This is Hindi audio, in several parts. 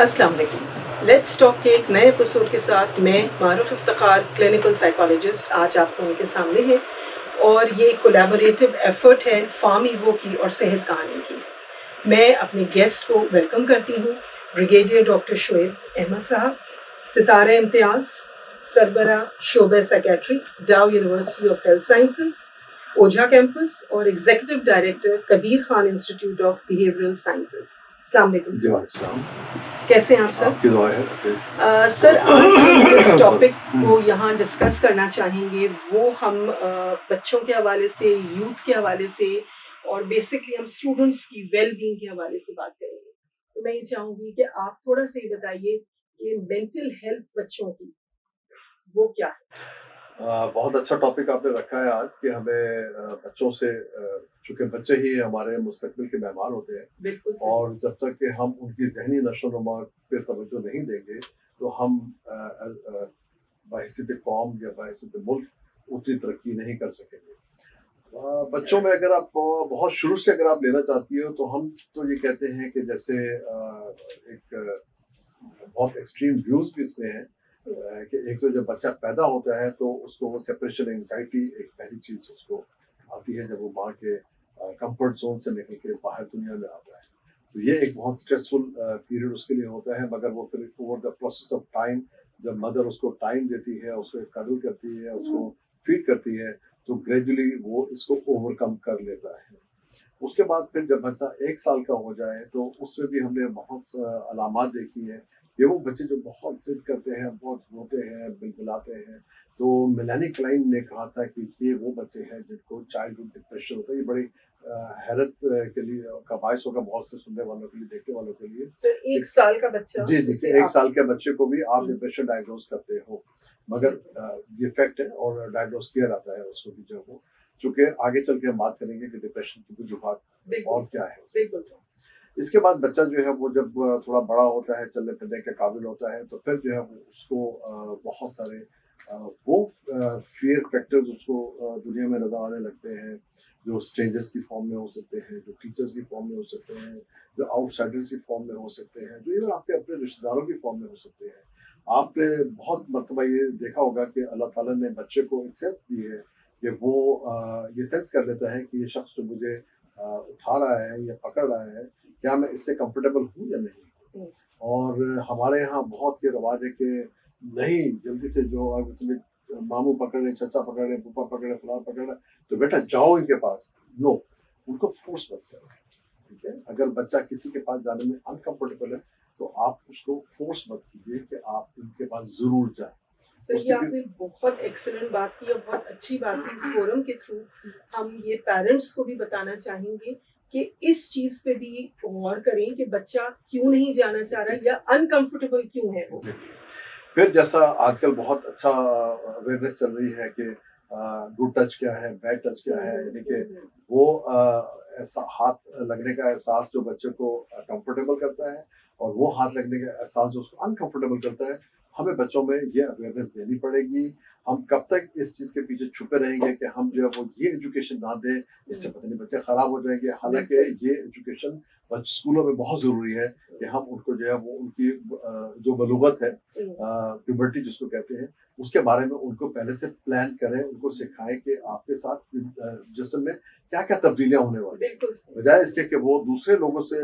अस्सलाम वालेकुम। लेट्स टॉक के एक नए एपिसोड के साथ मैं मारूफ इफ्तिखार क्लिनिकल साइकोलॉजिस्ट आज आप लोगों के सामने है और ये कोलैबोरेटिव एफर्ट है फार्म ईवो की और सेहत कहानी की। मैं अपने गेस्ट को वेलकम करती हूँ, ब्रिगेडियर डॉक्टर शोएब अहमद साहब, सितारा इम्तियाज, सरबरा शोबे secretary, Dow University of Health Sciences, Ojha campus और executive director Qadir Khan institute of behavioural sciences. अस्सलाम वालेकुम सर। कैसे हैं आप सर? आपकी दुआ है। सर आज हम जिस टॉपिक को यहाँ डिस्कस करना चाहेंगे वो हम बच्चों के हवाले से, यूथ के हवाले से और बेसिकली हम स्टूडेंट्स की वेल बीइंग के हवाले से बात करेंगे। तो मैं ये चाहूँगी कि आप थोड़ा सा ये बताइए कि मेंटल हेल्थ बच्चों की वो क्या है? बहुत अच्छा टॉपिक आपने रखा है आज कि हमें बच्चों से चूंकि बच्चे ही हमारे मुस्तकबिल के मेहमान होते हैं। बिल्कुल सही। और जब तक कि हम उनकी जहनी नशोनुमा पे तवज्जो नहीं देंगे तो हम बहैसियत कौम या बहैसियत मुल्क उतनी तरक्की नहीं कर सकेंगे। बच्चों में अगर आप बहुत शुरू से अगर आप लेना चाहती हो तो हम तो ये कहते हैं कि जैसे एक बहुत एक्सट्रीम व्यूज भी इसमें है कि एक तो जब बच्चा पैदा होता है तो उसको वो सेपरेशन एंजाइटी एक पहली चीज उसको आती है जब वो माँ के कंफर्ट जोन से निकल के बाहर दुनिया में आता है। तो ये एक बहुत स्ट्रेसफुल पीरियड उसके लिए होता है, मगर वो फिर over the process of time जब मदर उसको टाइम देती है, उसको कडल करती है, उसको फीड करती है, तो ग्रेजुअली वो इसको ओवरकम कर लेता है। उसके बाद फिर जब बच्चा 1 साल का हो जाए तो उसमें भी हमने बहुत अलामात देखी है कि वो बच्चे जो बहुत जिद करते हैं, बहुत रोते हैं, बिलबिलाते हैं। तो मेलानी क्लाइन ने कहा था कि ये वो बच्चे हैं जिनको चाइल्डहुड डिप्रेशन होता है। ये बड़ी हैरत के लिए का बायस होगा बहुत से सुनने वालों के लिए, देखने वालों के लिए। सर 1 साल का बच्चा जी जी, 1 साल के बच्चे को भी आप डिप्रेशन डायग्नोज करते हो, मगर ये फैक्ट है और डायग्नोज किया जाता है उसको भी जो हो। चूंकि आगे चल के हम बात करेंगे कि डिप्रेशन की वजूहात और क्या है। बिल्कुल सर। इसके बाद बच्चा जो है वो जब थोड़ा बड़ा होता है, चलने फिरने के काबिल होता है, तो फिर जो है वो उसको बहुत सारे वो फियर फैक्टर्स उसको दुनिया में नजर आने लगते हैं, जो स्ट्रेंजर्स की फॉर्म में हो सकते हैं, जो टीचर्स की फॉर्म में हो सकते हैं, जो आउटसाइडर्स की फॉर्म में हो सकते हैं, जो इवन आपके अपने रिश्तेदारों की फॉर्म में हो सकते हैं। आपने बहुत मरतबा ये देखा होगा कि अल्लाह ताला ने बच्चे को एक सेंस दी है कि वो ये सेंस कर लेता है कि ये शख्स जो मुझे उठा रहा है या पकड़ रहा है, क्या मैं इससे कंफर्टेबल हूँ या नहीं। और हमारे यहाँ बहुत ये रवाज है कि नहीं, जल्दी से जो अगर तुम्हें मामू पकड़ रहे, चचा पकड़ रहे, फूफा पकड़ रहे, फलाना पकड़ रहे, तो बेटा जाओ इनके पास। नो, उनको फोर्स मत करो। ठीक है, अगर बच्चा किसी के पास जाने में अनकंफर्टेबल है तो आप उसको फोर्स मत कीजिए कि आप इनके पास जरूर जाए। सर ये आपने बहुत एक्सीलेंट बात की और बहुत अच्छी बात की। इस फोरम के थ्रू हम ये पेरेंट्स को भी बताना चाहेंगे कि इस चीज पे भी गौर करें कि बच्चा क्यों नहीं जाना चाह रहा या अनकंफर्टेबल क्यों है वो। फिर जैसा आजकल बहुत अच्छा अवेयरनेस चल रही है कि गुड टच क्या है, बैड टच क्या है, यानी कि वो ऐसा हाथ लगने का एहसास जो बच्चे को कंफर्टेबल करता है और वो हाथ लगने का एहसास जो उसको अनकंफर्टेबल करता है, हमें बच्चों में ये अवेयरनेस देनी पड़ेगी। हम कब तक इस चीज़ के पीछे छुपे रहेंगे कि हम जो है वो ये एजुकेशन ना दें, इससे पता नहीं बच्चे खराब हो जाएंगे। हालांकि ये एजुकेशन स्कूलों में बहुत ज़रूरी है कि हम उनको जो है वो उनकी जो बलूगत है, प्यूबर्टी जिसको कहते हैं, उसके बारे में उनको पहले से प्लान करें, उनको सिखाएं कि आपके साथ जिस्म में क्या क्या तब्दीलियां होने वाली हैं, बजाय इसके कि वो दूसरे लोगों से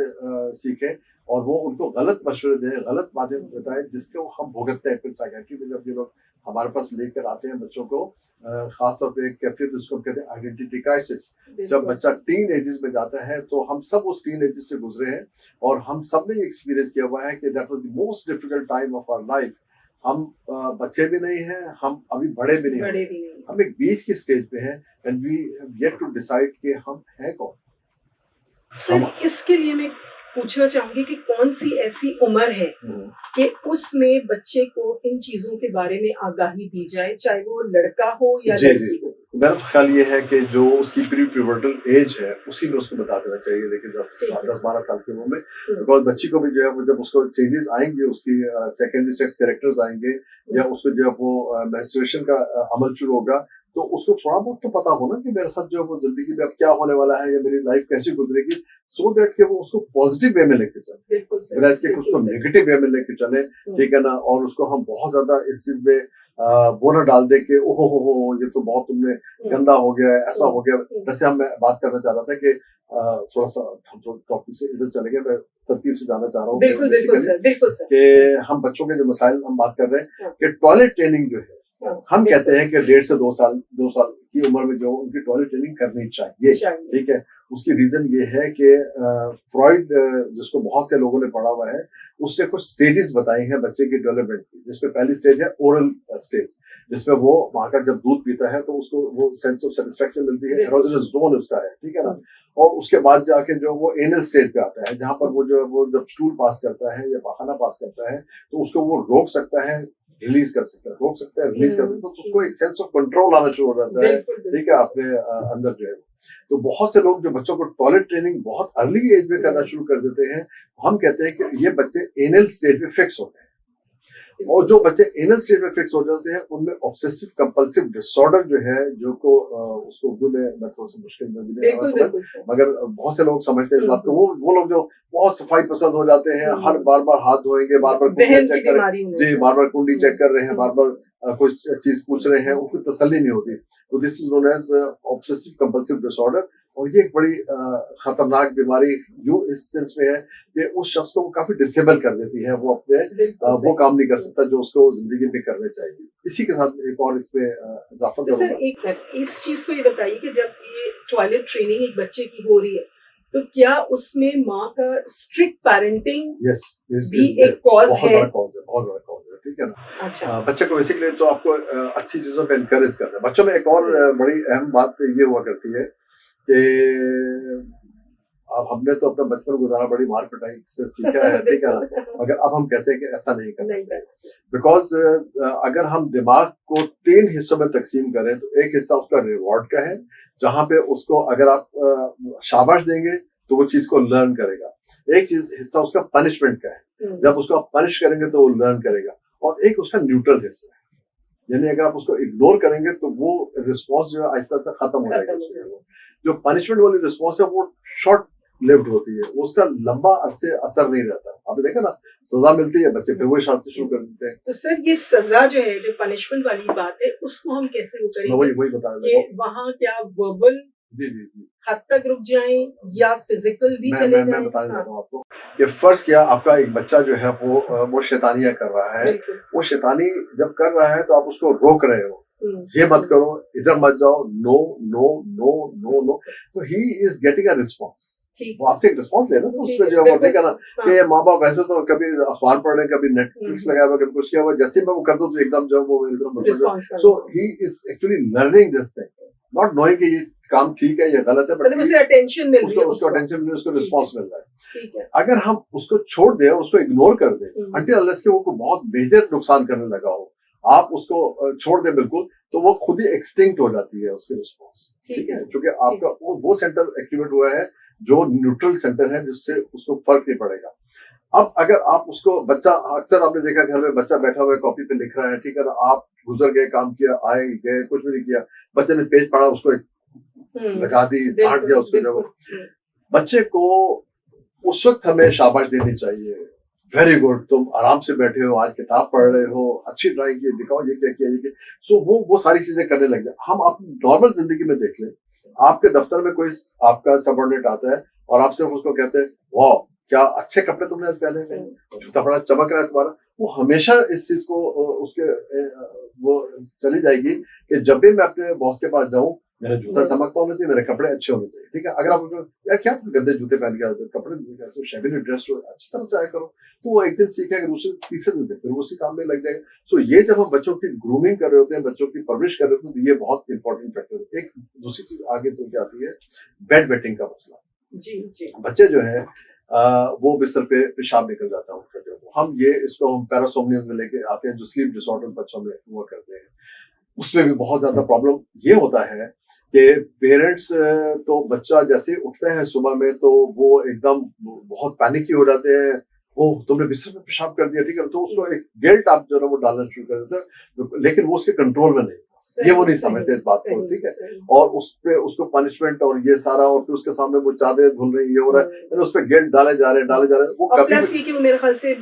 सीखें और वो उनको गलत मशवरे दें, गलत बातें बताएं, जिसको हम भुगतते हैं। फिर साइकेट्री में जब ये लोग हमारे पास लेकर आते हैं बच्चों को, खासतौर पे एक कैफियत जिसको कहते हैं आइडेंटिटी क्राइसिस, जब बच्चा टीन एजेस में जाता है, तो हम सब उस टीन एजेस से गुजरे हैं और हम सब ने एक्सपीरियंस किया हुआ है कि that was the most difficult time of our life. हम बच्चे भी नहीं हैं, हम अभी बड़े भी नहीं, हम एक बीच की स्टेज पे हैं and we have yet to decide कि हम हैं कौन। सर इसके लिए मैं पूछना चाहूंगी कि कौन सी ऐसी उम्र है कि उसमें बच्चे को इन चीजों के बारे में आगाही दी जाए, चाहे वो लड़का हो या लड़की हो। मेरा ख्याल ये है कि जो उसकी प्री प्यूबर्टल एज है उसी में उसको बता देना चाहिए, लेकिन 10-12 साल की उम्र में, बिकॉज बच्ची को भी जो है वो जब उसको चेंजेस आएंगे, उसकी सेकेंडरी सेक्स कैरेक्टर्स आएंगे या उसको जो है वो मेंस्ट्रुएशन का अमल शुरू होगा, तो उसको थोड़ा बहुत तो पता हो ना कि मेरे साथ जो है वो जिंदगी में अब क्या होने वाला है या मेरी लाइफ कैसी गुजरेगी, सो दैट कि वो उसको पॉजिटिव वे में लेके चले, बिल्कुल सर, बिना इसके कि बिल्कुल उसको सर। नेगेटिव वे में लेके चले, ठीक है ना। और उसको हम बहुत ज्यादा इस चीज में वो ना डाल दे के ओहो हो ये तो बहुत तुमने गंदा हो गया है, ऐसा हो गया। जैसे हम मैं बात करना चाह रहा था कि थोड़ा सा हम टॉपिक से इधर चले गए, मैं तरतीब से जाना चाह रहा हूँ बिल्कुल बिल्कुल सर, बिल्कुल सर। कि हम बच्चों के जो मसाइल हम बात कर रहे हैं हाँ। कि टॉयलेट ट्रेनिंग जो है, हम बिल्कुल। कहते हैं कि 1.5 से 2 साल की उम्र में जो उनकी टॉयलेट ट्रेनिंग करनी चाहिए, ठीक है। उसकी रीजन ये है कि फ्रॉइड जिसको बहुत से लोगों ने पढ़ा हुआ है, उसने कुछ स्टेजेस बताई हैं बच्चे की डेवलपमेंट की, जिसमें पहली स्टेज है ओरल स्टेज, जिसमें वो वहां का जब दूध पीता है तो उसको वो सेंस ऑफ सेटिस्फेक्शन मिलती है, एरोजेनस जोन उसका है, ठीक है ना। और उसके बाद जाके जो वो एनल स्टेज पे आता है, जहां पर वो जो वो जब स्टूल पास करता है या पाखाना पास करता है तो उसको वो रोक सकता है, रिलीज कर सकता है, रोक सकता है, रिलीज कर सकता है, तो उसको एक सेंस ऑफ कंट्रोल आना शुरू हो जाता है, ठीक है, अपने अंदर जो है। तो बहुत से लोग जो बच्चों को टॉयलेट ट्रेनिंग बहुत अर्ली एज में करना शुरू कर देते हैं, हम कहते हैं कि ये बच्चे एनल स्टेज में फिक्स होते हैं। और जो बच्चे एनल स्टेज में फिक्स हो जाते हैं उनमें ऑब्सेसिव कंपल्सिव डिसऑर्डर जो है, जो को उसको उर्दू में मैं थोड़ा सा मुश्किल में भी मगर बहुत से लोग समझते हैं इस बात को, वो लोग जो बहुत सफाई पसंद हो जाते हैं, हर बार बार हाथ धोएंगे, बार बार कुंडी चेक कर रहे हैं, जी बार बार कुंडी चेक कर रहे हैं, बार बार कुछ चीज पूछ रहे हैं, उनको तसल्ली नहीं होती। तो this is known as obsessive compulsive disorder. और ये एक बड़ी खतरनाक बीमारी यूं इस सेंस में है कि उस शख्स को काफी डिसेबल कर देती है, वो अपने वो काम नहीं कर सकता जो उसको जिंदगी में करने चाहिए। इसी के साथ एक और इसमें इजाफा तो सर एक मिनट इस चीज को ये बताइए कि जब ये टॉयलेट ट्रेनिंग एक बच्चे की हो रही है तो क्या उसमें माँ का स्ट्रिक्ट पेरेंटिंग भी एक कॉज है? बहुत बड़ा कॉज है, ठीक है ना। अच्छा। बच्चे को बेसिकली तो आपको अच्छी चीजों पे एनकरेज करना है। बच्चों में एक और बड़ी अहम बात ये हुआ करती है कि अब हमने तो अपना बचपन गुजारा बड़ी मार पिटाई से सीखा है, ठीक है ना, मगर अब हम कहते हैं कि ऐसा नहीं करना चाहिए। बिकॉज अगर हम दिमाग को 3 हिस्सों में तकसीम करें तो एक हिस्सा उसका रिवॉर्ड का है, जहां पे उसको अगर आप शाबाश देंगे तो वो चीज को लर्न करेगा। एक चीज हिस्सा उसका पनिशमेंट का है, जब उसको आप पनिश करेंगे तो वो लर्न करेगा। और एक उसका न्यूट्रल हिस्सा है, यानी अगर आप उसको इग्नोर करेंगे तो वो रिस्पॉन्स जो है आहिस्ता आहिस्ता खत्म हो जाएगा। जो पनिशमेंट वाली रिस्पॉन्स है वो शॉर्ट लिव्ड होती है, उसका लंबा अरसे असर नहीं रहता। आपने देखा ना, सजा मिलती है, बच्चे फिर वही शांति शुरू कर देते हैं। तो सर ये सजा जो है, जो पनिशमेंट वाली बात है, उसको हम कैसे वो करेंगे? वही बता रहा हूं। वहाँ क्या वर्बल जी हद तक रुक जाएं या फिजिकल भी चले जाएं? मैं बताने लगा हूं आपको कि फर्ज किया आपका एक बच्चा जो है वो शैतानियां कर रहा है, वो शैतानी जब कर रहा है तो आप उसको रोक रहे हो, ये मत करो, इधर मत जाओ, no no no no no, तो he is getting a response. वो आपसे एक रिस्पॉन्स लेना, तो उसमें जो है वो ठीक है ना कि माँ बाप वैसे तो कभी अखबार पढ़ रहे, कभी नेटफ्लिक्स लगाया हुआ, कभी कुछ किया हुआ, जैसे मैं वो कर दूं तो एकदम जो वो मेरी तरफ। So he is actually learning this thing, not knowing कि ये काम ठीक है या गलत है, बट उसे अटेंशन मिल रही है, उसको अटेंशन मिल रही है, उसको रिस्पॉन्स मिल रहा है। ठीक है। अगर हम उसको छोड़ दें और उसको इग्नोर कर दें अनटिल अनलेस कि वो बहुत मेजर नुकसान करने लगा हो, आप उसको छोड़ दें बिल्कुल, तो वो खुद ही एक्सटिंक्ट हो जाती है उसकी रिस्पॉन्स, ठीक है, क्योंकि आपका वो सेंटर एक्टिवेट हुआ है जो न्यूट्रल सेंटर है, जिससे उसको फर्क नहीं पड़ेगा। अब अगर आप उसको बच्चा, अक्सर आपने देखा घर में बच्चा बैठा हुआ है कॉपी पे लिख रहा है, ठीक है ना, आप गुजर गए, काम किया, आए गए, कुछ भी नहीं किया, बच्चे ने पेज पढ़ा, उसको लगा दी, डांट दिया उसको, जब बच्चे को उस वक्त हमें शाबाश देनी चाहिए, वेरी गुड, तुम आराम से बैठे हो, आज किताब पढ़ रहे हो, अच्छी ड्राइंग की, दिखाओ ये क्या किया, ये क्या। सो वो सारी चीजें करने लग जाए। हम अपनी नॉर्मल जिंदगी में देख लें, आपके दफ्तर में कोई आपका सबऑर्डिनेट आता है और आप सिर्फ उसको कहते हैं वाह क्या अच्छे कपड़े तुमने आज पहने हुए, जूता बड़ा चमक रहा है तुम्हारा, वो हमेशा इस चीज को उसके वो चली जाएगी कि जब भी मैं अपने बॉस के पास जाऊं, मेरा जूता चमकता होना चाहिए, मेरे कपड़े अच्छे होने चाहिए, ठीक है। अगर आप यार क्या तुम गंदे जूते पहन के आते हो, कपड़े ऐसे शैबिली ड्रेस अच्छी तरह से आया करो, तो वो एक दिन सीखेगा, दूसरे तीसरे दिन फिर उसी काम में लग जाएगा। सो ये जब हम बच्चों की ग्रूमिंग कर रहे होते हैं, बच्चों की परवरिश कर रहे होते हैं, तो ये बहुत इंपॉर्टेंट फैक्टर है। एक दूसरी चीज आगे चल के आती है बेड वेटिंग का मसला। जी बच्चे जो है वो बिस्तर पे पेशाब निकल जाता है उनका, जो हम ये इसको हम पैरासोमनिया में लेके आते हैं, जो स्लीप डिसऑर्डर बच्चों में हुआ करते हैं, उसमें भी बहुत ज्यादा प्रॉब्लम ये होता है कि पेरेंट्स तो बच्चा जैसे उठते हैं सुबह में तो वो एकदम बहुत पैनिक हो जाते हैं, ओ तुमने बिस्तर में पेशाब कर दिया, ठीक है, तो उसको एक गिल्ट आप जो है वो डालना शुरू कर देते हैं, लेकिन वो उसके कंट्रोल में नहीं। ये वो सही नहीं सही समझते इस बात को, सही ठीक है। सही। और उस पे उसको पनिशमेंट और ये सारा, और फिर उसके सामने वो चादरें धुल रही, ये हो रहा है, फिर उस पे गिल्ट डाले जा रहे हैं, वो और कभी प्लस भी ये कि वो मेरे ख्याल से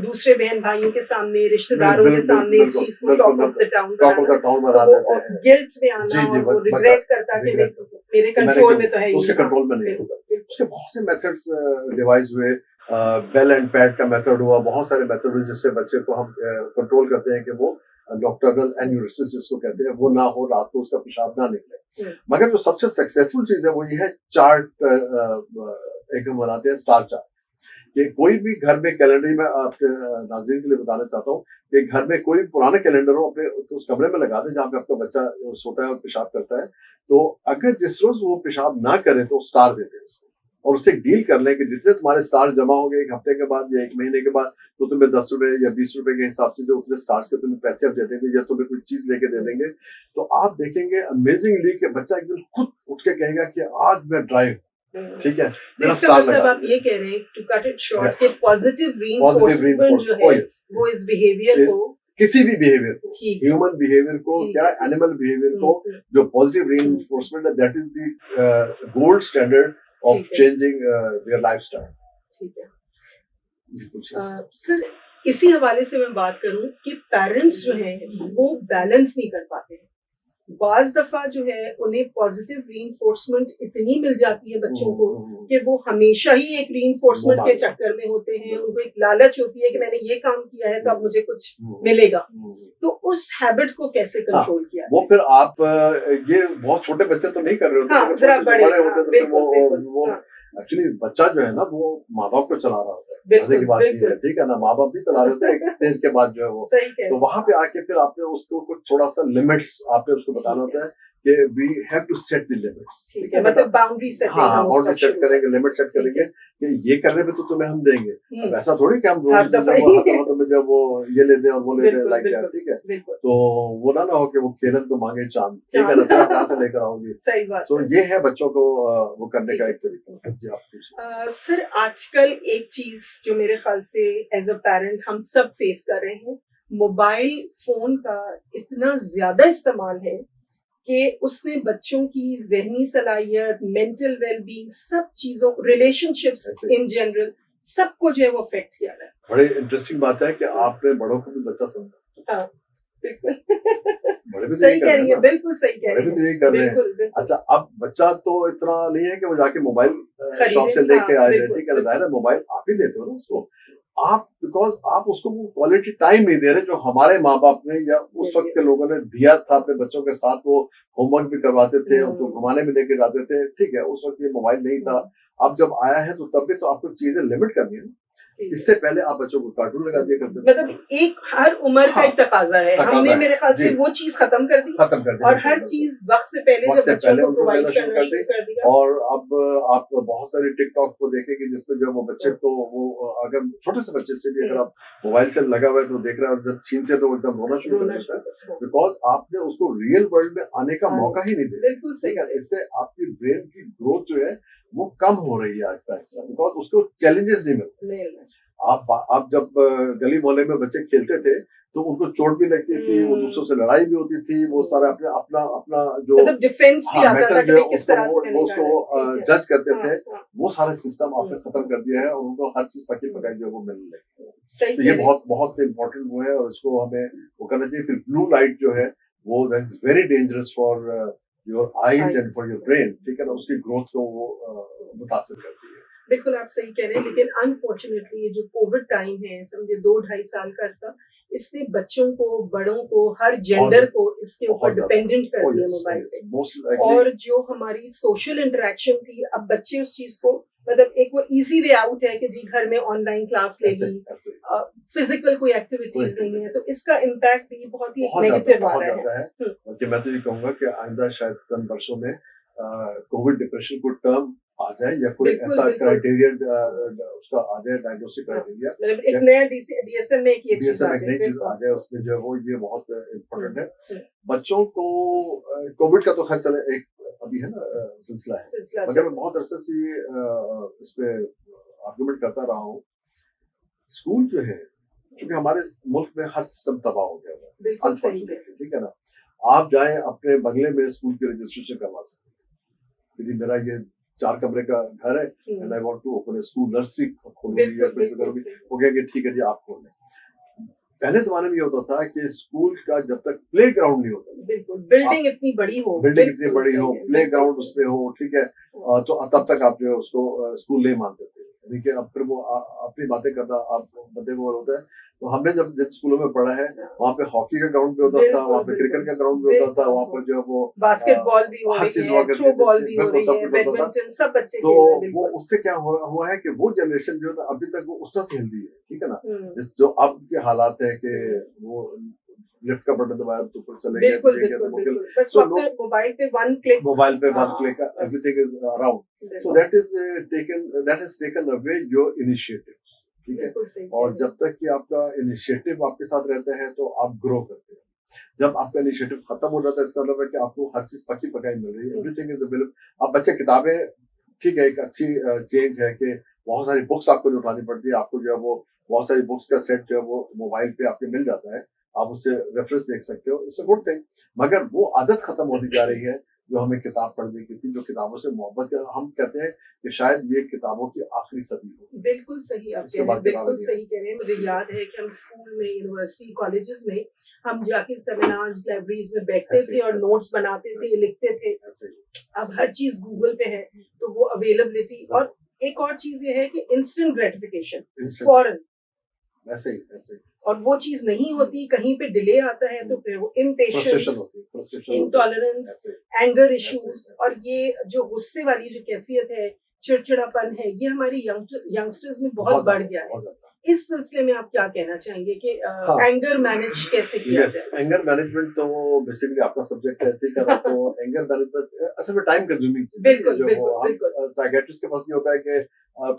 दूसरे बहन भाइयों के सामने, रिश्तेदारों के बिल्कुल सामने इस बिल्कुल चीज को बिल्कुल talk of the town top of banana, the town तो बना वो देते हैं। गिल्ट में आना जी जी, और वो बच्चा रिग्रेट करता कि रिग्रेट मेरे कि मैंने कंट्रोल क्यों, में तो है ही उसके नहीं। हाँ, कंट्रोल में नहीं बिल्कुल होगा। बिल्कुल। उसके बहुत से मेथड्स डिवाइस हुए, बेल एंड पैड का मेथड हुआ, बहुत सारे मेथड हुए जिससे बच्चे को हम कंट्रोल करते हैं कि वो नॉक्टर्नल एन्यूरिसिस जिसको कहते हैं वो ना हो, रात को उसका पेशाब ना निकले। मगर जो सबसे सक्सेसफुल चीज है वो ये है चार्ट, एक हम बनाते हैं स्टार चार्ट, कि कोई भी घर में कैलेंडर, में आपके नाज़रीन के लिए बताना चाहता हूँ कि घर में कोई पुराना कैलेंडर हो, अपने उस कमरे में लगा दें जहाँ पे आपका बच्चा सोता है और पेशाब करता है, तो अगर जिस रोज वो पेशाब ना करे तो स्टार देते हैं उसको, और उससे डील कर लें कि जितने तुम्हारे स्टार जमा होंगे एक हफ्ते के बाद या एक महीने के बाद, तो तुम्हें 10 रुपए या 20 रुपए के हिसाब से जो उतने स्टार्स के तुम्हें पैसे अब दे देंगे या तुम्हें कोई चीज लेके दे देंगे, तो आप देखेंगे अमेजिंगली कि बच्चा एक दिन खुद उठ के कहेगा कि आज मैं ड्राइव, ठीक है, मेरा इसका स्टार मतलब लगा आप ये कह रहे हैं, टू कट इट शॉर्ट, कि पॉजिटिव पॉजिटिव रीइंफोर्समेंट जो है वो इस बिहेवियर को, किसी भी बिहेवियर को, ठीक है, ह्यूमन बिहेवियर को, ठीक क्या है, एनिमल बिहेवियर को, जो पॉजिटिव रीइंफोर्समेंट है, that is the gold standard of ठीक है, चेंजिंग देयर लाइफस्टाइल। ठीक है। जी पूछिए। सर, इसी हवाले से मैं बात करूं कि पेरेंट्स जो हैं वो बैलेंस नहीं कर पाते हैं। बाज दफा जो है उन्हें पॉजिटिव रीइंफोर्समेंट इतनी मिल जाती है बच्चों को कि वो हमेशा ही एक रीइंफोर्समेंट के चक्कर में होते हैं, उनको एक लालच होती है कि मैंने ये काम किया है तो अब मुझे कुछ मिलेगा। तो उस हैबिट को कैसे कंट्रोल किया वो फिर आप ये बहुत छोटे बच्चे तो नहीं कर रहे होते, हाँ, जरा बड़े होते हाँ, तो बिल्कुल, वो एक्चुअली बच्चा जो है ना वो माँ बाप को चला रहा होता है, बिल्कुल, की बात ये है, बिल्कुल। ठीक है ना, माँ बाप भी चला रहे होते हैं एक स्टेज के बाद जो है वो, सही कह तो वहां पे आके फिर आपने उसको कुछ थोड़ा सा लिमिट्स आपने उसको बताना होता है कि we have to set the limits, ठीक है, मतलब बाउंड्री सेटिंग, हाँ बाउंड्री सेट करेंगे, लिमिट सेट करेंगे कि ये करने पे तो तुम्हें हम देंगे, अब ऐसा थोड़ी कि हम रोज जब वो ये ले दें और वो ले दें लाइक दैट, ठीक है, तो वो ना हो कि वो खेलन को मांगे चांद, ठीक है ना, तो कहाँ से लेकर आओगे। सही बात तो ये है बच्चों को वो करने का एक तरीका। जी आप पूछिए। सर, आजकल एक चीज जो मेरे ख्याल से एज अ पेरेंट हम सब फेस कर रहे हैं, मोबाइल फोन का इतना ज्यादा इस्तेमाल है कि उसने बच्चों की ज़हनी सलाहियत, मेंटल वेलबींग, सब चीजों, रिलेशनशिप्स इन जनरल, सबको जो है वो अफेक्ट किया है। बड़ी इंटरेस्टिंग बात है कि आपने बड़ों को भी बच्चा समझा। हाँ, बिल्कुल। बड़े भी सही कह रही है, बिल्कुल सही कह रही है, तो यही कर रहे हैं। अच्छा, अब बच्चा तो इतना नहीं है कि वो जाके मोबाइल शॉप से लेके आ जाए, ठीक है, जाहिर है मोबाइल आप ही देते हो ना उसको, आप बिकॉज आप उसको वो क्वालिटी टाइम नहीं दे रहे जो हमारे माँ बाप ने या उस वक्त के लोगों ने दिया था अपने बच्चों के साथ। वो होमवर्क भी करवाते थे, उनको घुमाने भी लेके जाते थे, ठीक है, उस वक्त ये मोबाइल नहीं था। अब जब आया है तो तब भी तो आपको चीजें लिमिट करनी है। इससे पहले आप बच्चों को कार्टून लगा दिया करते थे, मतलब एक हर उम्र का एक तकाजा है, हमने मेरे ख्याल से वो चीज खत्म कर दी और हर चीज वक्त से पहले जब बच्चों को प्रोवाइड करना शुरू कर दिया। और अब आप बहुत सारे टिकटॉक को देखेंगे जिसमें जो वो बच्चे को वो अगर छोटे से बच्चे से भी अगर आप मोबाइल से लगा हुआ है तो देख रहा है और जब छीनते तो एकदम रोना शुरू कर देता है, बिकॉज आपने उसको रियल वर्ल्ड में आने का मौका ही नहीं दिया। बिल्कुल सही है। इससे आपकी ब्रेन की ग्रोथ जो है वो कम हो रही है आहिस्ता आहिस्ता, बिकॉज उसको चैलेंजेस नहीं मिल रहे। आप जब गली मोहल्ले में बच्चे खेलते थे तो उनको चोट भी लगती थी, वो दूसरों से लड़ाई भी होती थी, वो सारा अपना अपना जो मतलब डिफेंस भी आता था कि किस तरह से उसको जज करते थे, वो सारा सिस्टम आपने खत्म कर दिया है और उनको हर चीज पकी पकाई जो वो मिलने लगी। तो ये बहुत बहुत इम्पोर्टेंट वो है और इसको हमें वो करना चाहिए। फिर ब्लू लाइट जो है वो that is very dangerous for your eyes and for your brain, ठीक है ना, उसकी ग्रोथ को वो मुतासिर करती है। बिल्कुल आप सही कह रहे हैं, लेकिन अनफॉर्चुनेटली ये जो कोविड टाइम है, समझे 2-2.5 साल का अरसा, इसने बच्चों को, बड़ों को, हर जेंडर को इसके ऊपर डिपेंडेंट कर दिया मोबाइल पे। और जो हमारी सोशल इंटरेक्शन थी, अब बच्चे उस चीज को, मतलब एक वो इजी वे आउट है कि जी घर में ऑनलाइन क्लास लेगी, फिजिकल कोई एक्टिविटीज नहीं है, तो इसका इम्पैक्ट भी बहुत ही नेगेटिव आ रहा है। कि मैं तो ये कहूंगा कि आइंदा शायद चंद वर्षों में कोविड डिप्रेशन को टर्म आ जाए या कोई ऐसा क्राइटेरिया उसका आ जाए, डायग्नोस्टिक क्राइटेरिया, एक नया डीएसएम में एक चीज आ जाए, उसमें जो है वो ये बहुत इम्पोर्टेंट है। बच्चों को कोविड का तो खैर चले एक अभी है ना सिलसिला है, मगर मैं बहुत अरसे से इस पे आर्गुमेंट करता रहा हूँ। स्कूल जो है, क्योंकि हमारे मुल्क में हर सिस्टम तबाह हो गया है, ठीक है ना, आप जाएं अपने बंगले में स्कूल की रजिस्ट्रेशन करवा सकते हैं कि मेरा ये 4 कमरे का घर है and I want to open a school, nursery खोलूंगी या बिल्कुल प्ले बिल्कुल करूंगी। सही। वो कहेंगे ठीक है जी आप खोल लें। पहले जमाने में ये होता था कि स्कूल का जब तक प्ले ग्राउंड नहीं होता, बिल्कुल बिल्डिंग इतनी बड़ी हो, बिल्डिंग इतनी बिल्कुल बड़ी सही हो, है, प्ले बिल्कुल ग्राउंड सही। उसमें हो, ठीक है, तो तब तक आप जो है उसको स्कूल नहीं मानते थे। देखिए अब फिर वो अपनी बातें करना आप बंदे को होता है। तो हमने जब जिन स्कूलों में पढ़ा है वहाँ पे हॉकी का ग्राउंड भी होता था, बिल्कुल वहाँ पे क्रिकेट बिल्कुल का ग्राउंड भी होता था, वहाँ पर बिल्कुल। जो है वो बास्केटबॉल भी हो हर रही चीज है, हुआ थ्रो करती बॉल थी, भी हो बिल्कुल रही सब है, कुछ होता था। बैडमिंटन सब बच्चे तो खेल रहे हैं, वो बिल्कुल। उससे क्या हुआ है कि वो जनरेशन जो है ना अभी तक वो उस तरह से हेल्दी है, ठीक है ना। हम्म, जिस जो अब के हालात है कि हम्म। वो लिफ्ट का बटन दबाया तो ऊपर चले गए, तो बिल्कुल ये गया तो बिल्कुल वो गया। बिल्कुल, बस सो वक्त लोग मोबाइल पे वन क्लिक। मोबाइल पे वन हाँ क्लिक बस, everything is around, so that has taken away your initiative, ठीक है। बिल्कुल सही कह और रहे जब तक कि आपका इनिशिएटिव आपके साथ रहता है तो आप ग्रो करते हैं। जब आपका इनिशिएटिव खत्म हो जाता है इसका मतलब है कि आपको हर चीज पकी पकाई मिल रही है, हो। Everything is available. अब बच्चे किताबें, ठीक है, एक अच्छी चेंज है कि बहुत सारी बुक्स आपको जो उठानी पड़ती है, आपको जो है वो बहुत सारी बुक्स का सेट जो है वो मोबाइल पे आपके मिल जाता है, आप उससे रेफरेंस देख सकते हो, इट्स अ गुड थिंग। मगर वो आदत खत्म होती जा रही है जो हमें किताब पढ़ने की थी, जो किताबों से मोहब्बत है। हम कहते हैं कि शायद ये किताबों की आखिरी सदी हो, बिल्कुल सही आप इसके कह रहे हैं, बाद किताबें बिल्कुल नहीं सही कह रहे हैं। मुझे याद है कि हम स्कूल में, यूनिवर्सिटी, कॉलेजेस में हम जाके सेमिनार्स, लाइब्रेरीज में बैठते ऐसे थे और नोट्स बनाते थे, लिखते थे। ऐसे ही अब हर चीज गूगल पे है, तो वो अवेलेबिलिटी। और एक और चीज ये है कि इंस्टेंट ग्रेटिफिकेशन, इंस्टेंट, फॉरन। ऐसे ही और वो चीज नहीं होती, कहीं पे डिले आता है तो फिर वो फ्रस्ट्रेशन इम्पेशंस, होती है, फ्रस्ट्रेशन होती इंटॉलरेंस, है, एंगर ऐसे इश्यूज, और ये जो गुस्से वाली जो कैफियत है, चिड़चिड़ापन है, ये हमारी यंगस्टर्स में बहुत बढ़ गया है। बहुत ज्यादा। इस सिलसिले में आप क्या कहना चाहेंगे कि हाँ, एंगर मैनेज कैसे किया यस, जाए? एंगर मैनेजमेंट तो बेसिकली आपका सब्जेक्ट है, ठीक है ना। तो एंगर मैनेजमेंट असल में टाइम कंज्यूमिंग चीज है, बिल्कुल जो बिल्कुल हम बिल्कुल, साइकियाट्रिस्ट के पास ये होता है कि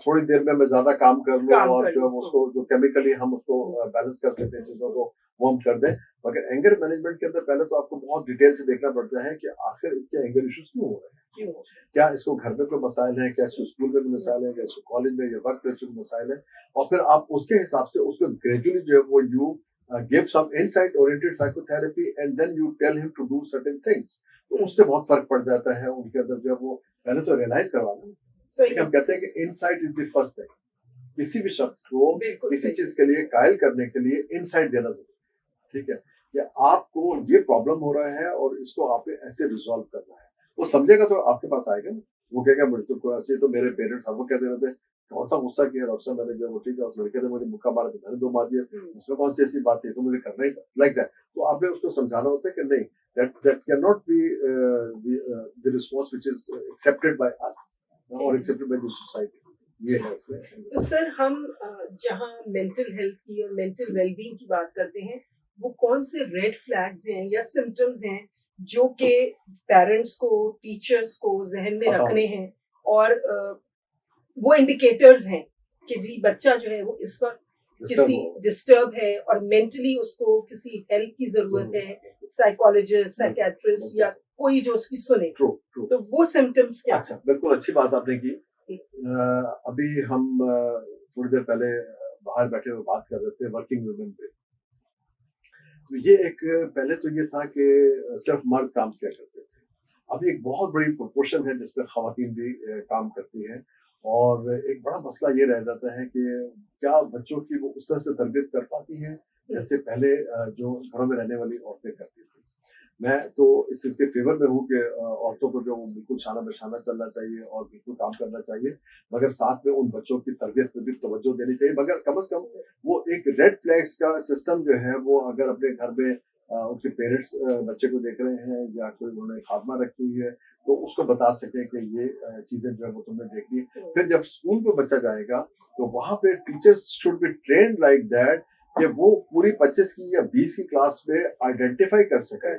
थोड़ी देर में मैं ज्यादा काम कर लूं काम और कर जो है लो। उसको जो केमिकली हम उसको बैलेंस कर सकते हैं, चीजों को वो हम कर दें। मगर एंगर मैनेजमेंट के अंदर पहले तो आपको बहुत डिटेल से देखना पड़ता है कि आखिर इसके एंगर इश्यूज क्यों हो रहे हैं। क्यों? क्या इसको घर में कोई मसाइल है, क्या इसको स्कूल में कोई मसाइल है, क्या इसको कॉलेज में या वर्क प्लेस में मसाइल है। और फिर आप उसके हिसाब से उसको ग्रेजुअली जो है वो you give some insight oriented psychotherapy and then you tell him to do certain things, तो उससे बहुत फर्क पड़ जाता है उनके अंदर। जब वो पहले तो रियलाइज करवाना, सही, हम कहते हैं कि insight is the first thing. किसी भी शख्स को बिल्कुल किसी सही। चीज के लिए कायल करने के लिए इनसाइट देना जरूरी है, ठीक है, कि आपको ये प्रॉब्लम हो रहा है और इसको आपने ऐसे रिजॉल्व करना है। वो समझेगा तो आपके पास आएगा ना। वो कहेगा मुझे तो ऐसे तो मेरे पेरेंट्स हमको कहते रहते हैं कौन सा गुस्सा किया डॉक्टर साहब मैंने, जो ठीक है उस लड़के ने मुझे मुक्का मारा तो मैंने 2 मार दिया, उसमें कौन सी ऐसी बात है तो मुझे करना ही लाइक दैट। तो आपने उसको समझाना होता है कि नहीं, that cannot be the response which is accepted by us or accepted by the society। ये है इसमें। तो सर हम जहाँ मेंटल हेल्थ की और मेंटल वेलबींग की बात करते हैं, वो कौन से रेड फ्लैग्स हैं या सिम्टम्स हैं जो कि पेरेंट्स को, टीचर्स को जहन में बताओ। रखने हैं, और वो इंडिकेटर्स हैं कि जी बच्चा जो है वो इस वक्त किसी डिस्टर्ब है और मेंटली उसको किसी हेल्प की जरूरत है, साइकोलॉजिस्ट, साइकियाट्रिस्ट या कोई जो उसकी सुने। True true. तो वो सिम्टम्स क्या? अच्छा, बिल्कुल अच्छी बात आपने की। अभी हम थोड़ी देर पहले बाहर बैठे हुए बात कर रहे थे वर्किंग वुमेन पे। तो ये एक पहले तो ये था कि सिर्फ मर्द काम किया करते थे, अभी एक बहुत बड़ी प्रोपोर्शन है जिसमें खवातीन भी काम करती हैं। और एक बड़ा मसला ये रह जाता है कि क्या बच्चों की वो उस तरह से तरबियत कर पाती हैं जैसे पहले जो घरों में रहने वाली औरतें करती थी। मैं तो इस चीज के फेवर में हूँ कि औरतों को जो बिल्कुल शाना बशाना चलना चाहिए और बिल्कुल काम करना चाहिए, मगर साथ में उन बच्चों की तरबियत पे भी तवज्जो देनी चाहिए। मगर कम से कम वो एक रेड फ्लैग्स का सिस्टम जो है वो अगर अपने घर में उनके पेरेंट्स बच्चे को देख रहे हैं या कोई उन्होंने खादमा रखी हुई है तो उसको बता सके कि ये चीजें जो है वो तुमने देखी। फिर जब स्कूल में बच्चा जाएगा तो वहां पे teachers should be trained like that कि वो पूरी 25 की या 20 की क्लास में आइडेंटिफाई कर सके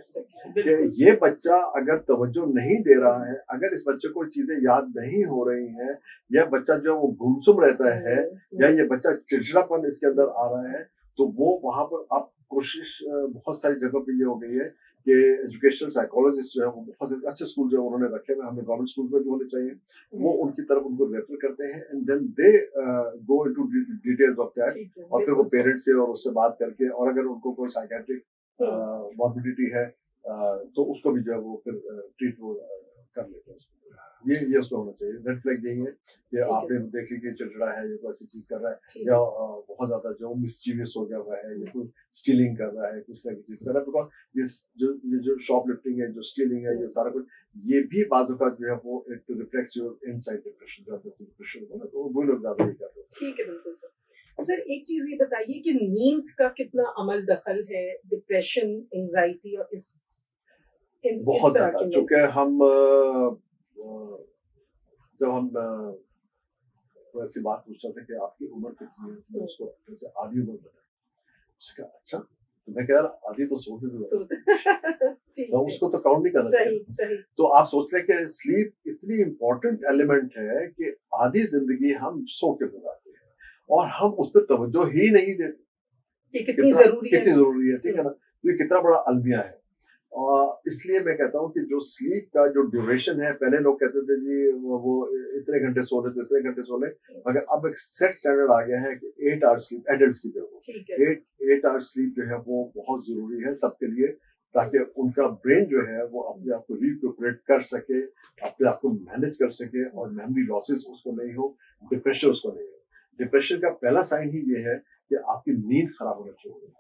कि ये बच्चा अगर तवज्जो नहीं दे रहा है, अगर इस बच्चे को चीजें याद नहीं हो रही हैं, या बच्चा जो वो गुमसुम रहता है या ये बच्चा चिड़चिड़ापन इसके अंदर आ रहा है, तो वो वहां पर आप कोशिश बहुत सारी जगह पे ये हो गई है कि एजुकेशनल साइकोलॉजिस्ट जो है वो बहुत अच्छे स्कूल जो उन्होंने रखे हुए, हमें गवर्नमेंट स्कूल में भी होने चाहिए, वो उनकी तरफ उनको रेफर करते हैं and then they go into details of that. और फिर वो पेरेंट्स से और उससे बात करके, और अगर उनको कोई साइकेट्रिक मॉर्बिडिटी है तो उसको भी जो है वो फिर ट्रीट वो कर लेते हैं उसको। ये उसमें होना चाहिए। रेड फ्लैग यही है कि आपने देख ली कि चिड़चिड़ा है, ये कोई ऐसी चीज कर रहा है, या बहुत ज्यादा जो मिस्चीवियस हो गया हुआ है, या कोई स्टीलिंग कर रहा है, कुछ तरह की चीज कर रहा है। बिकॉज ये जो शॉप लिफ्टिंग है, जो स्टीलिंग है, ये सारा कुछ, ये भी बाजू का जो है वो it reflects your inside depression, depression है ना, तो वो लोग ज्यादा ही कर रहे हैं। ठीक है, बिल्कुल सर। सर एक चीज ये बताइए कि नींद का कितना अमल दखल है डिप्रेशन, एंजाइटी और बहुत ज्यादा, चूंकि हम जब हम ऐसी बात पूछ रहे थे कि आपकी उम्र कितनी है, तो उसको जैसे आधी उम्र बताया, उसने कहा अच्छा, तो मैं कह रहा आधी तो सोने में, तो उसको तो काउंट नहीं करना चाहिए। तो आप सोच लें कि स्लीप इतनी इम्पोर्टेंट एलिमेंट है कि आधी जिंदगी हम सो के गुजारते हैं और हम उस पर तवज्जो ही नहीं देते कितनी जरूरी है, ठीक है ना। तो ये कितना बड़ा अलमिया है। और इसलिए मैं कहता हूँ कि जो स्लीप का जो ड्यूरेशन है, पहले लोग कहते थे जी वो इतने घंटे सो ले, तो इतने घंटे सो ले, मगर अब एक सेट स्टैंडर्ड आ गया है कि 8 आवर्स स्लीप, एडल्ट की जो है 8 आवर्स स्लीप जो है वो बहुत जरूरी है सबके लिए, ताकि उनका ब्रेन जो है वो अपने आप को रिक्यूपरेट कर सके, अपने आप को मैनेज कर सके और मेमोरी लॉसेस उसको नहीं हो, डिप्रेशन उसको नहीं हो। डिप्रेशन का पहला साइन ही ये है कि आपकी नींद खराब होना चाहिए,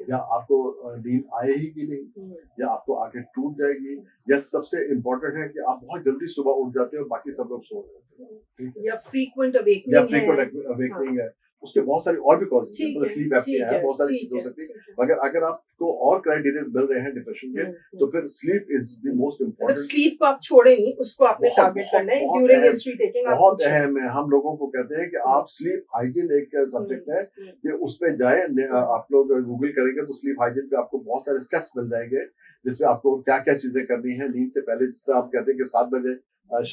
या आपको नींद आए ही कि नहीं, या आपको आंखें टूट जाएगी, या सबसे इम्पोर्टेंट है कि आप बहुत जल्दी सुबह उठ जाते हो, बाकी सब लोग सो रहे हैं, या फ्रीक्वेंट अवेकनिंग है। उसके बहुत सारी और भी कॉजेज हैं, मतलब स्लीप एपनिया है, बहुत सारी चीजें हो सकती है, मगर अगर आपको और क्राइटेरिया मिल रहे हैं डिप्रेशन के, तो फिर sleep is the most important. Sleep को आप छोड़े नहीं, उसको आपने टारगेट करना है ड्यूरिंग हिस्ट्री टेकिंग। बहुत अहम है। हम लोगों को कहते हैं कि आप स्लीप हाइजीन एक सब्जेक्ट है कि उस पे जाए, आप लोग गूगल करेंगे तो स्लीप हाइजीन पे आपको बहुत सारे स्टेप्स मिल जाएंगे, जिसमें आपको क्या क्या चीजें करनी है नींद से पहले। जिस तरह आप कहते हैं कि 7 बजे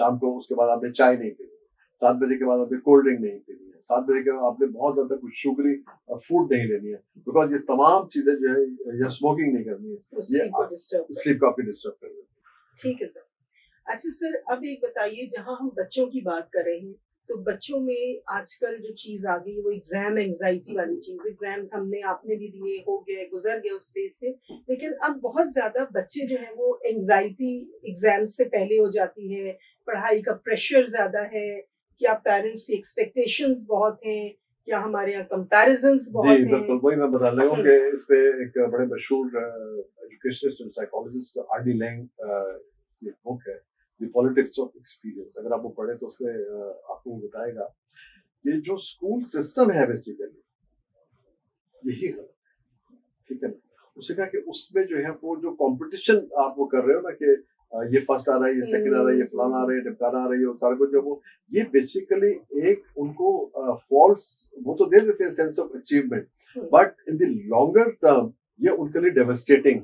शाम को, उसके बाद आपने चाय नहीं पीनी, 7 बजे के बाद आपने कोल्ड ड्रिंक नहीं पीनी है, 7 बजे के बाद आपने बहुत ज्यादा कुछ शुगरी फूड नहीं लेनी है, बिकॉज ये तमाम चीजें जो है, या स्मोकिंग नहीं करनी है, ये स्लीप को आपकी डिस्टर्ब कर रही है। ठीक है सर। अच्छा सर, अब एक बताइए, जहाँ हम बच्चों की बात कर रहे हैं, तो बच्चों में आजकल जो चीज आ गई वो एग्जाम एंजाइटी वाली चीज। एग्जाम्स आपने भी दिए, हो गए, गुजर गए उस फेज से, लेकिन अब बहुत ज्यादा बच्चे जो हैं वो एंजाइटी एग्जाम से पहले हो जाती है, पढ़ाई का प्रेशर ज्यादा है, क्या पेरेंट्स की एक्सपेक्टेशंस बहुत हैं, क्या हमारे यहाँ कंपैरिजंस बहुत हैं। बिल्कुल, वही मैं बता रहा हूँ कि इस पे एक बड़े मशहूर educationist and psychologist R D. Laing की बुक है द पॉलिटिक्स ऑफ एक्सपीरियंस। अगर आप वो पढ़े तो उसमें आपको बताएगा कि जो स्कूल सिस्टम है बेसिकली यही गलत, ठीक है ना। उसने कहा कि उसमें जो है वो जो कंपटीशन आप वो कर रहे हो ना कि ये फर्स्ट आ रहा है, ये सेकंड आ रहा है, ये फलाना आ रहा है, ढमकाना आ रही है, और सारा कुछ जो वो, ये बेसिकली एक उनको फॉल्स वो तो दे देते हैं sense of achievement, but in the longer term ये उनके लिए डेवास्टेटिंग।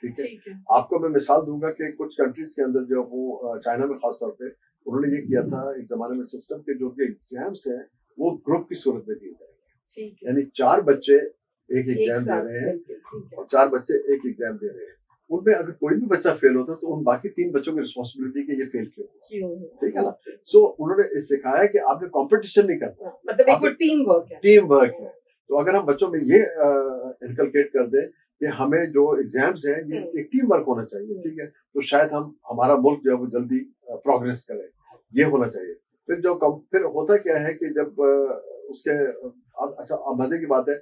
ठीक है, आपको मैं मिसाल दूंगा कि कुछ कंट्रीज के अंदर जो वो चाइना में खास तौर पे उन्होंने ये किया था एक जमाने में सिस्टम के जो भी एग्जाम्स हैं वो ग्रुप की सूरत में दिए जाएंगे, यानी 4 बच्चे एक एग्जाम दे रहे हैं और 4 बच्चे एक एग्जाम दे रहे हैं। उनमें अगर कोई भी बच्चा फेल होता है तो उन बाकी 3 बच्चों की रिस्पॉन्सिबिलिटी कि ये फेल क्यों, ठीक है ना। सो उन्होंने सिखाया कि आपने कंपटीशन नहीं करना, मतलब एक टीम वर्क है। तो अगर हम बच्चों में ये इनकलकेट कर दें कि हमें जो एग्जाम्स हैं ये एक टीम वर्क होना चाहिए, ठीक है, तो शायद हमारा मुल्क जो है वो जल्दी प्रोग्रेस करे, ये होना चाहिए। फिर होता क्या है कि जब उसके अच्छा मजे की बात है,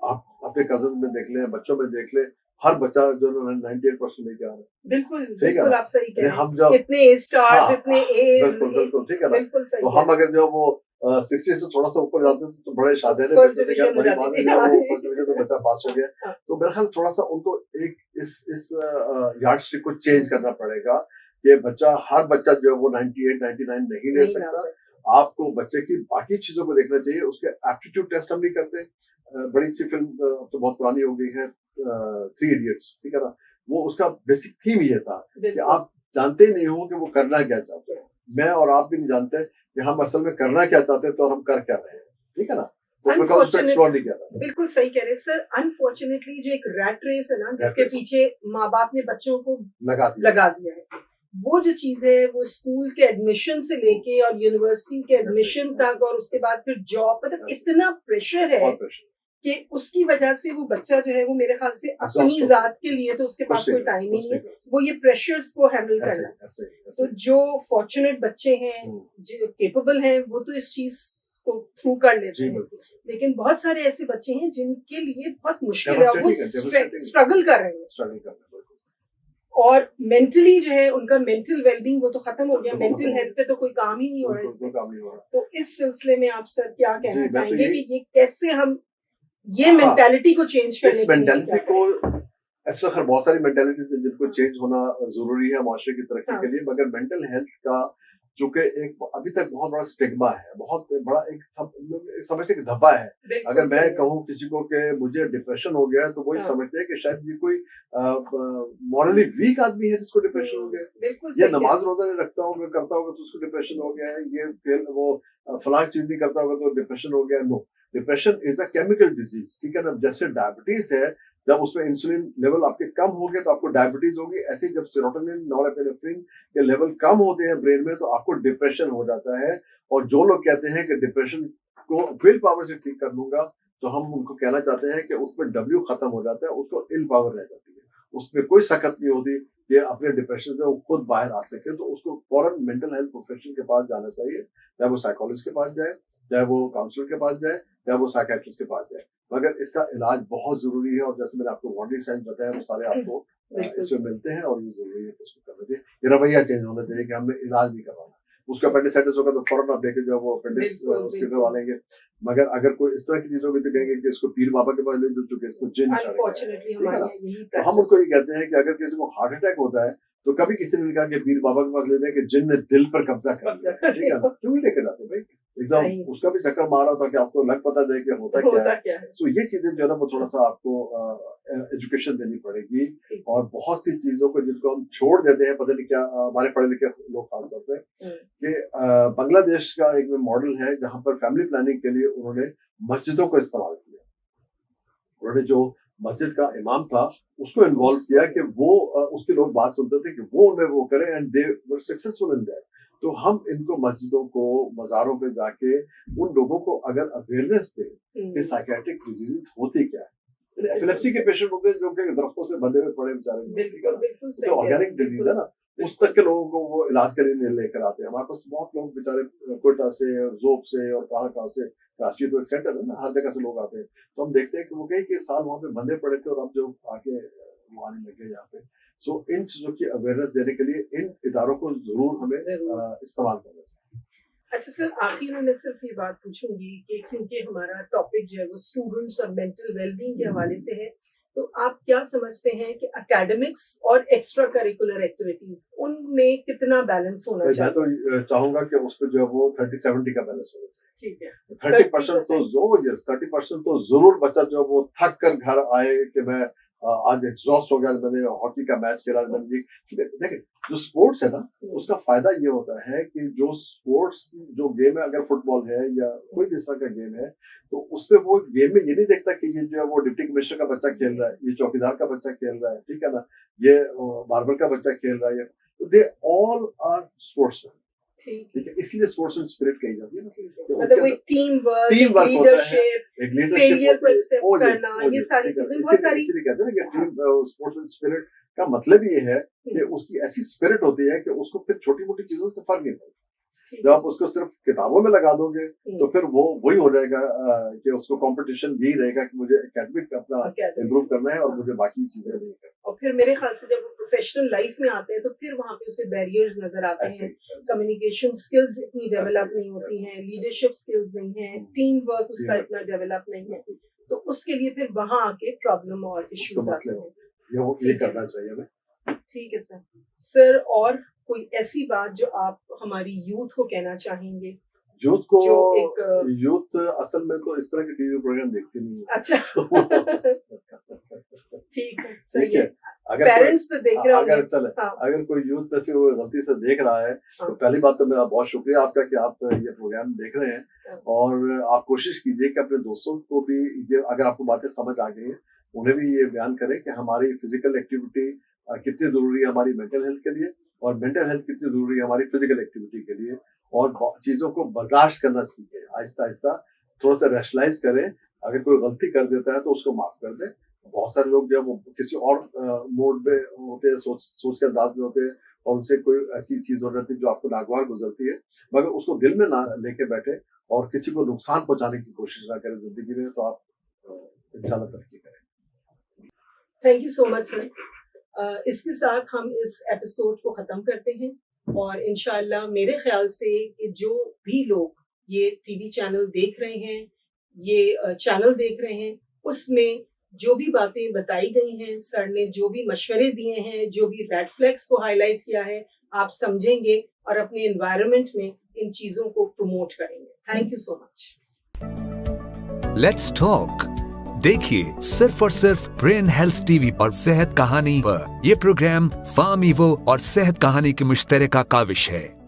आप अपने कजन में देख लें, बच्चों में देख लें, हर बच्चा जो 98% लेके आ रहा है। बिल्कुल आप सही कह रहे हैं। हम जब इतने ए स्टार्स, इतने एज, बिल्कुल ठीक है ना। तो हम अगर जो वो 60 से थोड़ा सा ऊपर जाते थे तो बड़े शादियां बड़ी बात है, वो फर्स्ट डिवीजन में बच्चा पास हो गया। तो मेरा ख्याल थोड़ा सा उनको एक इस यार्डस्टिक को चेंज करना पड़ेगा कि हर बच्चा जो है वो 98 99 नहीं ले सकता। आपको बच्चे की बाकी चीजों को देखना चाहिए। उसके एप्टीट्यूड टेस्ट हम नहीं करते। बड़ी अच्छी फिल्म तो बहुत पुरानी हो गई है, 3 इडियट्स, ठीक है ना। वो उसका बेसिक थीम ये था कि आप जानते ही नहीं हो कि वो करना क्या चाहते हैं। मैं और आप भी नहीं जानते कि हम असल में करना क्या चाहते हैं तो हम कर क्या रहे हैं, ठीक है ना। बिल्कुल सही कह रहे हैं सर। अनफॉर्चुनेटली जो एक रैट रेस है ना, जिसके पीछे माँ बाप ने बच्चों को लगा दिया है, वो जो चीज है वो स्कूल के एडमिशन से लेके और यूनिवर्सिटी के एडमिशन तक और उसके बाद फिर जॉब, मतलब इतना प्रेशर है कि उसकी वजह से वो बच्चा जो है वो मेरे ख्याल से अपनी Exhaust हो ज़ात के लिए तो उसके पास कुछ नहीं कोई कर टाइम ही कुछ नहीं नहीं है, कर वो ये प्रेशर्स को हैंडल ऐसे करना। ऐसे तो ऐसे जो फॉर्चुनेट बच्चे हैं, जो कैपेबल हैं, वो तो इस चीज़ को थ्रू कर लेते जी हैं। बिल्कुल लेकिन बहुत सारे ऐसे बच्चे हैं जिनके लिए बहुत मुश्किल है और वो डेवास्टेटिंग स्ट्रगल कर रहे हैं। स्ट्रगल करना बिल्कुल और मेंटली जो है उनका मेंटल वेलबींग वो तो खत्म हो गया, वो खत्म मेंटल हो हेल्थ पे तो कोई काम ही नहीं हो रहा है बिल्कुल कोई इसमें। काम नहीं हो रहा तो इस सिलसिले में आप सर क्या जी कहना मैं तो चाहेंगे यही कि ये कैसे हम ये हाँ मेंटालिटी को चेंज करने इस के लिए हम क्या मेंटालिटी करें? को ऐसा खैर बहुत सारी मेंटालिटीज हैं जिनको चेंज होना जरूरी है माशरे की तरक्की हाँ, के लिए मगर मेंटल हेल्थ का चूंकि एक अभी तक बहुत बड़ा स्टिग्मा है बहुत बड़ा एक लोग एक समझते हैं कि धब्बा है अगर बिल्कुल मैं सही है। कहूँ किसी को कि मुझे डिप्रेशन हो गया है तो वो ये हाँ, समझते हैं कि शायद ये कोई मॉरली वीक आदमी है जिसको डिप्रेशन हो गया है बिल्कुल ये सही है। नमाज रोजा नहीं रखता होगा करता होगा तो उसको डिप्रेशन हो गया है ये वो फलां चीज नहीं करता होगा तो डिप्रेशन हो गया no depression is a chemical disease ठीक है ना जैसे डायबिटीज है जब उसमें इंसुलिन लेवल आपके कम हो गए तो आपको डायबिटीज होगी ऐसे ही जब सेरोटोनिन नॉरएपिनेफ्रिन के लेवल कम होते हैं ब्रेन में तो आपको डिप्रेशन हो जाता है और जो लोग कहते हैं कि डिप्रेशन को विल पावर से ठीक कर लूंगा तो हम उनको कहना चाहते हैं कि उसमें डब्ल्यू खत्म हो जाता है उसको इल पावर रह जाती है उसमें कोई सकत नहीं होती कि अपने डिप्रेशन से वो खुद बाहर आ सके तो उसको फौरन मेंटल हेल्थ प्रोफेशनल के पास जाना चाहिए चाहे वो साइकोलॉजिस्ट के पास जाए चाहे वो काउंसलर के पास जाए चाहे वो साइकेट्रिस्ट के पास जाए मगर इसका इलाज बहुत जरूरी है और जैसे मैंने आपको वार्निंग साइंस बताया वो सारे आपको बिल्कुल इसमें सही। मिलते हैं और ये जरूरी है कि इसको करना चाहिए ये रवैया चेंज होना चाहिए कि हमने इलाज नहीं करवाना उसका अपेंडिसाइटिस होगा तो फौरन आप लेके जो वो अपेंडिस बिल्कुल, उसके बिल्कुल। करवा लेंगे मगर अगर कोई इस तरह की चीज होगी तो कहेंगे कि इसको पीर बाबा के पास ले जाओ क्योंकि इसको जिन चढ़ गया है अनफॉर्चुनेटली ठीक है हमारे ना यहाँ यही तो हम प्रैक्टिस उसको ये कहते हैं कि अगर किसी को हार्ट अटैक होता है तो कभी किसी ने नहीं कहा कि पीर बाबा के पास ले जाए कि जिन ने दिल पर कब्जा कर कब्जा लिया कर ठीक है ना क्यों नहीं लेके जाते भाई एकदम सही उसका भी चक्कर मारा था कि आपको लग पता जाए कि होता क्या होता है क्या है? तो ये चीजें जो है ना वो थोड़ा सा आपको एजुकेशन देनी पड़ेगी ठीक और बहुत सी चीजों को जिनको हम छोड़ देते हैं पता नहीं क्या हमारे पढ़े लिखे लोग खासतौर पे है। कि बांग्लादेश का एक मॉडल है जहां पर फैमिली प्लानिंग के लिए उन्होंने मस्जिदों को इस्तेमाल किया उन्होंने जो मस्जिद का इमाम था उसको इन्वॉल्व किया कि वो उसके लोग बात सुनते थे कि वो उन्हें वो करें and they were successful in that तो हम इनको मस्जिदों को मज़ारों पे जाके उन लोगों को अगर अवेयरनेस दें कि साइकियाट्रिक डिजीजेस होती क्या है एपिलेप्सी के पेशेंट होते हैं जो कि दरख्तों से बंधे हुए पड़े बेचारे बिल्कुल, बिल्कुल तो सही है। ऑर्गेनिक डिजीज है ना उस तक के लोगों को वो इलाज के लिए लेकर आते हैं हमारे पास बहुत लोग बेचारे कोयटा से जोब से और कहाँ कहाँ से राष्ट्रीय तो एक सेंटर है ना हर जगह से लोग आते हैं तो हम देखते हैं कि वो कई साल वहाँ पे बंधे पड़े थे और अब जो आके वो आने लगे यहाँ पे सो इन चीजों की अवेयरनेस देने के लिए इन इदारों को जरूर हमें इस्तेमाल करना चाहिए अच्छा सर आखिर में मैं सिर्फ ये बात पूछूंगी कि क्योंकि हमारा टॉपिक जो है वो स्टूडेंट्स और मेंटल वेलबींग के हवाले से है तो आप क्या समझते हैं कि एकेडमिक्स और एक्स्ट्रा करिकुलर एक्टिविटीज उनमें कितना बैलेंस होना मैं चाहिए? तो चाहूंगा कि उस पर जो है वो 30-70 का बैलेंस होना चाहिए ठीक है 30% तो जो यस 30% तो जरूर बच्चा जो वो थक कर घर आए कि मैं आज एग्जॉस्ट हो गया मैंने हॉकी का मैच खेला मैंने देखिए जो स्पोर्ट्स है ना उसका फायदा ये होता है कि जो स्पोर्ट्स जो गेम है अगर फुटबॉल है या कोई भी इस तरह का गेम है तो उसपे वो गेम में ये नहीं देखता कि ये जो है वो डिप्टी कमिश्नर का बच्चा खेल रहा है ये चौकीदार का बच्चा खेल रहा है ठीक है ना ये बार्बर का बच्चा खेल रहा है तो दे ऑल आर स्पोर्ट्समैन ठीक है इसलिए स्पोर्ट्समैन स्पिरिट कही जाती है ना मतलब वो टीम वर्क लीडरशिप एक लीडरशिप फेलियर को एक्सेप्ट करना ये सारी चीजें बहुत सारी इसीलिए कहते हैं ना कि टीम स्पोर्ट्समैन स्पिरिट का मतलब ये है कि उसकी ऐसी स्पिरिट होती है कि उसको फिर छोटी मोटी चीजों से फर्क नहीं पड़ता जब आप उसको सिर्फ किताबों में लगा दोगे तो फिर वो वही हो जाएगा कि उसको कंपटीशन यही रहेगा कि मुझे एकेडमिक अपना इम्प्रूव करना है और मुझे बाकी चीजें नहीं करना और फिर मेरे ख्याल से जब वो प्रोफेशनल लाइफ में आते हैं तो फिर वहाँ पे उसे बैरियर्स नजर आते हैं कम्युनिकेशन स्किल्स इतनी डेवलप नहीं होती हैं लीडरशिप स्किल्स नहीं है टीम वर्क उसका इतना डेवलप नहीं है तो उसके लिए फिर वहाँ आके प्रॉब्लम और इश्यूज आते हैं ये करना चाहिए हमें ठीक है सर और कोई ऐसी बात जो आप हमारी यूथ को कहना चाहेंगे यूथ को यूथ असल में तो इस तरह के टीवी प्रोग्राम देखते नहीं है अच्छा ठीक है सही है अगर पेरेंट्स तो देख रहे अगर चले अगर कोई यूथ में से वो गलती से देख रहा है तो पहली बात तो मेरा बहुत शुक्रिया आपका कि आप ये प्रोग्राम देख रहे हैं और आप कोशिश कीजिए कि अपने दोस्तों को भी ये अगर आपको बातें समझ आ गई है उन्हें भी ये बयान करें कि हमारी फिजिकल एक्टिविटी कितनी जरूरी है हमारी मेंटल हेल्थ के लिए और मेंटल हेल्थ कितनी जरूरी है हमारी फिजिकल एक्टिविटी के लिए और चीजों को बर्दाश्त करना सीखें आहिस्ता आहिस्ता थोड़ा सा रैशनलाइज करें अगर कोई गलती कर देता है तो उसको माफ कर दे। बहुत सारे लोग जब वो किसी और मोड में होते हैं, सोच के अंदाज में होते हैं और उनसे कोई ऐसी चीज हो जाती है जो आपको नागवार गुजरती है, मगर उसको दिल में ना लेके बैठे और किसी को नुकसान पहुंचाने की कोशिश ना करें जिंदगी में, तो आप इंशाल्लाह तरक्की करें। Thank you so much sir. इसके साथ हम इस एपिसोड को ख़त्म करते हैं और इंशाल्लाह मेरे ख्याल से कि जो भी लोग ये टीवी चैनल देख रहे हैं, ये चैनल देख रहे हैं, उसमें जो भी बातें बताई गई हैं, सर ने जो भी मशवरे दिए हैं, जो भी रेड फ्लैग्स को हाईलाइट किया है, आप समझेंगे और अपने एनवायरनमेंट में इन चीज़ों को प्रमोट करेंगे। Thank you so much. Let's talk देखिए सिर्फ और सिर्फ ब्रेन हेल्थ टीवी और सेहत कहानी पर। यह प्रोग्राम फार्म इवो और सेहत कहानी की मुश्तरका काविश है।